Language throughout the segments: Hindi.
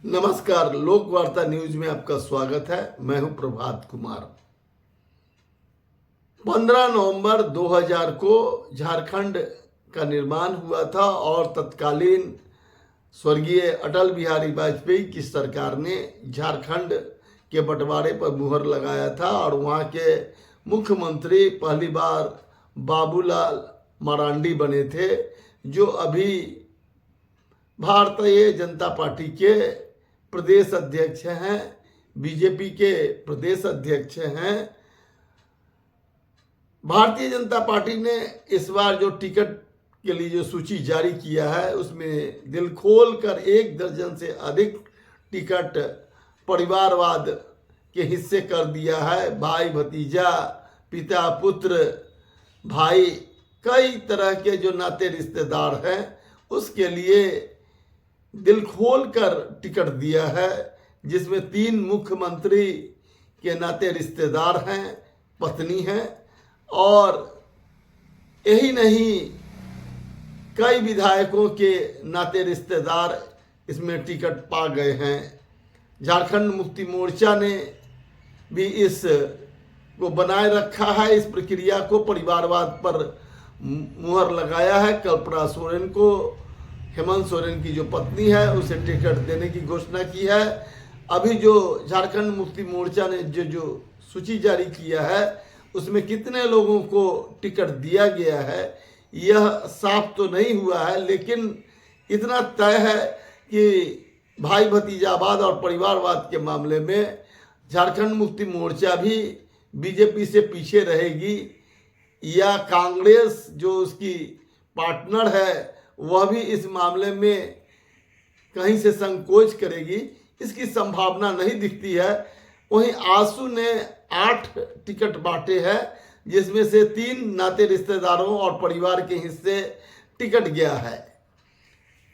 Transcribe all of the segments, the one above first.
नमस्कार, लोक वार्ता न्यूज में आपका स्वागत है। मैं हूं प्रभात कुमार। 15 नवंबर 2000 को झारखंड का निर्माण हुआ था और तत्कालीन स्वर्गीय अटल बिहारी वाजपेयी की सरकार ने झारखंड के बंटवारे पर मुहर लगाया था और वहां के मुख्यमंत्री पहली बार बाबूलाल मरांडी बने थे, जो अभी भारतीय जनता पार्टी के प्रदेश अध्यक्ष हैं, बीजेपी के प्रदेश अध्यक्ष हैं। भारतीय जनता पार्टी ने इस बार जो टिकट के लिए जो सूची जारी किया है, उसमें दिल खोल कर 1 दर्जन से अधिक टिकट परिवारवाद के हिस्से कर दिया है। भाई भतीजा, पिता पुत्र, भाई, कई तरह के जो नाते रिश्तेदार हैं उसके लिए दिल खोल कर टिकट दिया है, जिसमें 3 मुख्यमंत्री के नाते रिश्तेदार हैं, पत्नी हैं, और यही नहीं कई विधायकों के नाते रिश्तेदार इसमें टिकट पा गए हैं। झारखंड मुक्ति मोर्चा ने भी इस को बनाए रखा है, इस प्रक्रिया को, परिवारवाद पर मुहर लगाया है। कल्पना सोरेन को, हेमंत सोरेन की जो पत्नी है, उसे टिकट देने की घोषणा की है। अभी जो झारखंड मुक्ति मोर्चा ने जो सूची जारी किया है, उसमें कितने लोगों को टिकट दिया गया है यह साफ तो नहीं हुआ है, लेकिन इतना तय है कि भाई भतीजावाद और परिवारवाद के मामले में झारखंड मुक्ति मोर्चा भी बीजेपी से पीछे रहेगी, या कांग्रेस जो उसकी पार्टनर है वह भी इस मामले में कहीं से संकोच करेगी, इसकी संभावना नहीं दिखती है। वहीं आसू ने 8 टिकट बांटे हैं, जिसमें से 3 नाते रिश्तेदारों और परिवार के हिस्से टिकट गया है।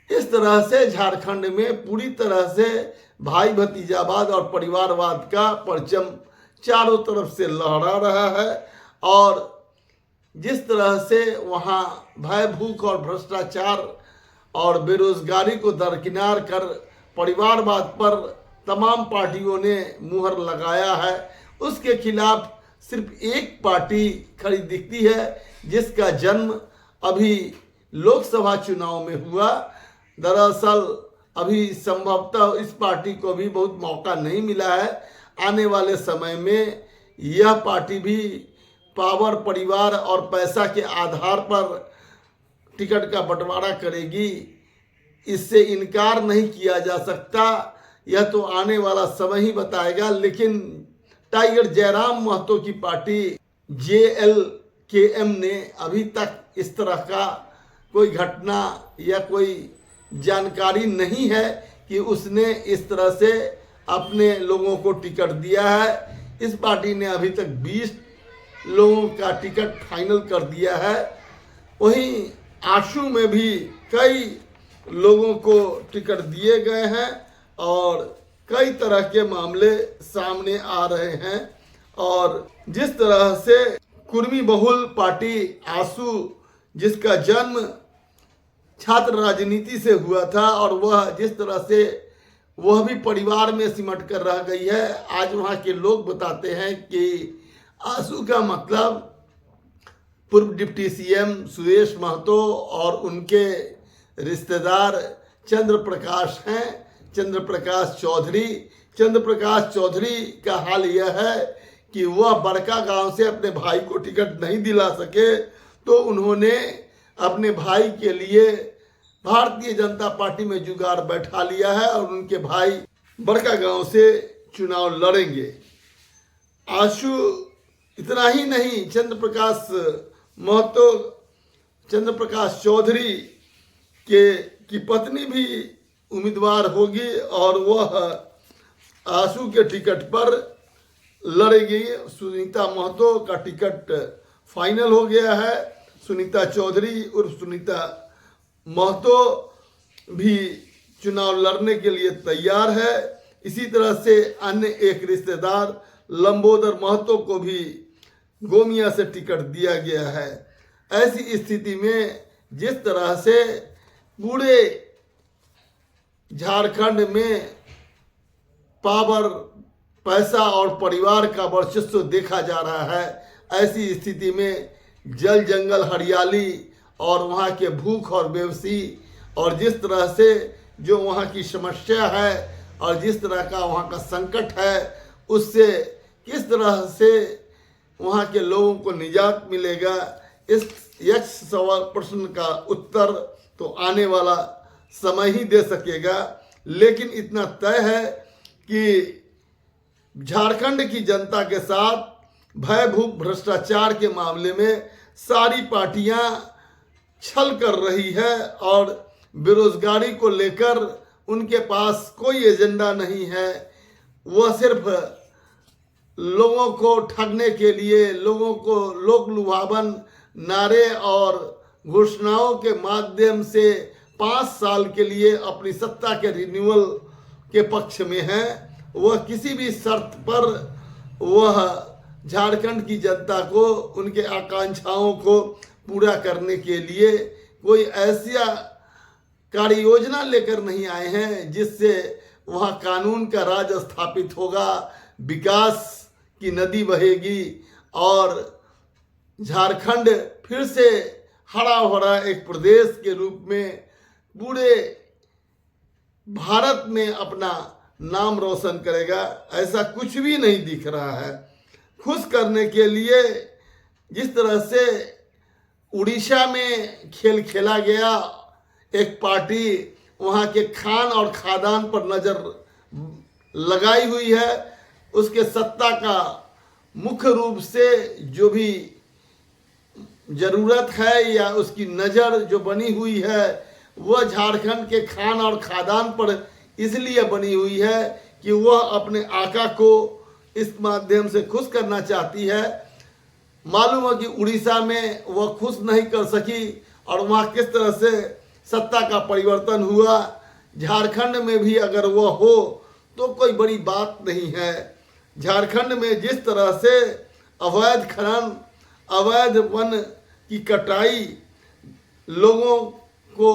इस तरह से झारखंड में पूरी तरह से भाई भतीजावाद और परिवारवाद का परचम चारों तरफ से लहरा रहा है, और जिस तरह से वहाँ भय, भूख और भ्रष्टाचार और बेरोजगारी को दरकिनार कर परिवारवाद पर तमाम पार्टियों ने मुहर लगाया है, उसके खिलाफ सिर्फ एक पार्टी खड़ी दिखती है, जिसका जन्म अभी लोकसभा चुनाव में हुआ। दरअसल अभी संभवतः इस पार्टी को भी बहुत मौका नहीं मिला है। आने वाले समय में यह पार्टी भी पावर, परिवार और पैसा के आधार पर टिकट का बंटवारा करेगी, इससे इनकार नहीं किया जा सकता। यह तो आने वाला समय ही बताएगा। लेकिन टाइगर जयराम महतो की पार्टी JLKM ने अभी तक इस तरह का कोई घटना या कोई जानकारी नहीं है कि उसने इस तरह से अपने लोगों को टिकट दिया है। इस पार्टी ने अभी तक 20 लोगों का टिकट फाइनल कर दिया है। वहीं आशू में भी कई लोगों को टिकट दिए गए हैं और कई तरह के मामले सामने आ रहे हैं। और जिस तरह से कुर्मी बहुल पार्टी आशू, जिसका जन्म छात्र राजनीति से हुआ था और वह जिस तरह से वह भी परिवार में सिमट कर रह गई है, आज वहाँ के लोग बताते हैं कि आशू का मतलब पूर्व डिप्टी CM सुरेश महतो और उनके रिश्तेदार चंद्र प्रकाश हैं, चंद्र प्रकाश चौधरी का हाल यह है कि वह बड़का गांव से अपने भाई को टिकट नहीं दिला सके, तो उन्होंने अपने भाई के लिए भारतीय जनता पार्टी में जुगाड़ बैठा लिया है और उनके भाई बड़का गांव से चुनाव लड़ेंगे। आशू इतना ही नहीं, चंद्र प्रकाश चौधरी की पत्नी भी उम्मीदवार होगी और वह आशू के टिकट पर लड़ेगी। सुनीता महतो का टिकट फाइनल हो गया है। सुनीता चौधरी उर्फ सुनीता महतो भी चुनाव लड़ने के लिए तैयार है। इसी तरह से अन्य एक रिश्तेदार लंबोदर महतो को भी गोमिया से टिकट दिया गया है। ऐसी स्थिति में जिस तरह से पूरे झारखंड में पावर, पैसा और परिवार का वर्चस्व देखा जा रहा है। ऐसी स्थिति में जल जंगल हरियाली और वहाँ के भूख और बेबसी और जिस तरह से जो वहाँ की समस्या है और जिस तरह का वहाँ का संकट है, उससे किस तरह से वहाँ के लोगों को निजात मिलेगा, इस यक्ष सवाल प्रश्न का उत्तर तो आने वाला समय ही दे सकेगा। लेकिन इतना तय है कि झारखंड की जनता के साथ भयभूत भ्रष्टाचार के मामले में सारी पार्टियां छल कर रही है और बेरोजगारी को लेकर उनके पास कोई एजेंडा नहीं है। वह सिर्फ लोगों को ठगने के लिए, लोगों को लोक लुभावन नारे और घोषणाओं के माध्यम से 5 साल के लिए अपनी सत्ता के रिन्यूअल के पक्ष में है। वह किसी भी शर्त पर वह झारखंड की जनता को उनके आकांक्षाओं को पूरा करने के लिए कोई ऐसा कार्य योजना लेकर नहीं आए हैं जिससे वहाँ कानून का राज स्थापित होगा, विकास की नदी बहेगी और झारखंड फिर से हरा भरा एक प्रदेश के रूप में पूरे भारत में अपना नाम रोशन करेगा। ऐसा कुछ भी नहीं दिख रहा है। खुश करने के लिए जिस तरह से उड़ीसा में खेल खेला गया, एक पार्टी वहाँ के खान और खादान पर नज़र लगाई हुई है, उसके सत्ता का मुख्य रूप से जो भी ज़रूरत है या उसकी नज़र जो बनी हुई है वह झारखंड के खान और खादान पर इसलिए बनी हुई है कि वह अपने आका को इस माध्यम से खुश करना चाहती है। मालूम है कि उड़ीसा में वह खुश नहीं कर सकी और वहाँ किस तरह से सत्ता का परिवर्तन हुआ। झारखंड में भी अगर वह हो तो कोई बड़ी बात नहीं है। झारखंड में जिस तरह से अवैध खनन, अवैध वन की कटाई, लोगों को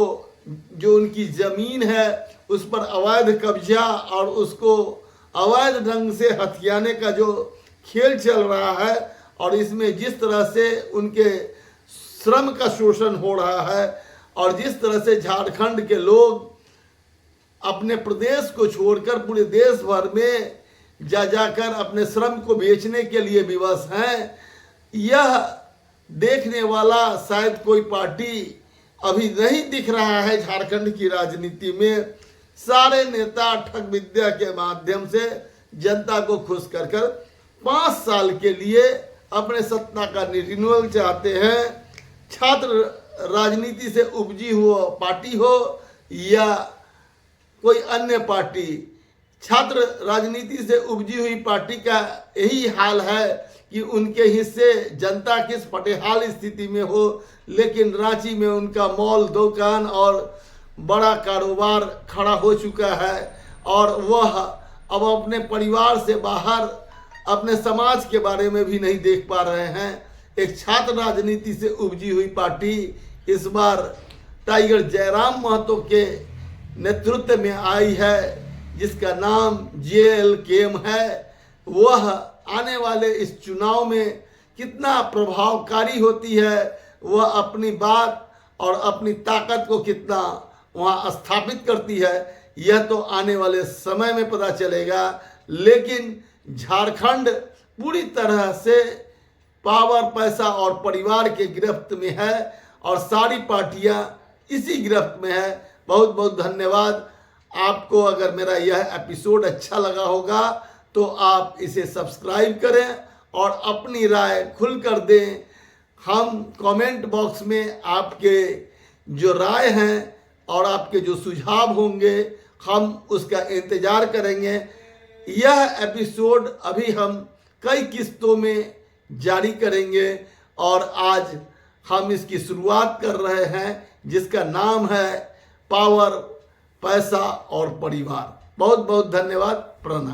जो उनकी ज़मीन है उस पर अवैध कब्जा और उसको अवैध ढंग से हथियाने का जो खेल चल रहा है और इसमें जिस तरह से उनके श्रम का शोषण हो रहा है और जिस तरह से झारखंड के लोग अपने प्रदेश को छोड़कर पूरे देश भर में जाकर अपने श्रम को बेचने के लिए विवश हैं, यह देखने वाला शायद कोई पार्टी अभी नहीं दिख रहा है झारखंड की राजनीति में। सारे नेता ठग विद्या के माध्यम से जनता को खुश कर 5 साल के लिए अपने सत्ता का रिन्यूअल चाहते हैं। छात्र राजनीति से उपजी हुआ पार्टी हो या कोई अन्य पार्टी, छात्र राजनीति से उपजी हुई पार्टी का यही हाल है कि उनके हिस्से जनता किस फटेहाल स्थिति में हो, लेकिन रांची में उनका मॉल, दुकान और बड़ा कारोबार खड़ा हो चुका है और वह अब अपने परिवार से बाहर अपने समाज के बारे में भी नहीं देख पा रहे हैं। एक छात्र राजनीति से उपजी हुई पार्टी इस बार टाइगर जयराम महतो के नेतृत्व में आई है, जिसका नाम JLKM है। वह आने वाले इस चुनाव में कितना प्रभावकारी होती है, वह अपनी बात और अपनी ताकत को कितना वहाँ स्थापित करती है, यह तो आने वाले समय में पता चलेगा। लेकिन झारखंड पूरी तरह से पावर, पैसा और परिवार के गिरफ्त में है और सारी पार्टियां इसी गिरफ्त में है। बहुत बहुत धन्यवाद। आपको अगर मेरा यह एपिसोड अच्छा लगा होगा तो आप इसे सब्सक्राइब करें और अपनी राय खुल कर दें। हम कमेंट बॉक्स में आपके जो राय हैं और आपके जो सुझाव होंगे हम उसका इंतज़ार करेंगे। यह एपिसोड अभी हम कई किस्तों में जारी करेंगे और आज हम इसकी शुरुआत कर रहे हैं, जिसका नाम है पावर, पैसा और परिवार। बहुत बहुत धन्यवाद। प्रणाम।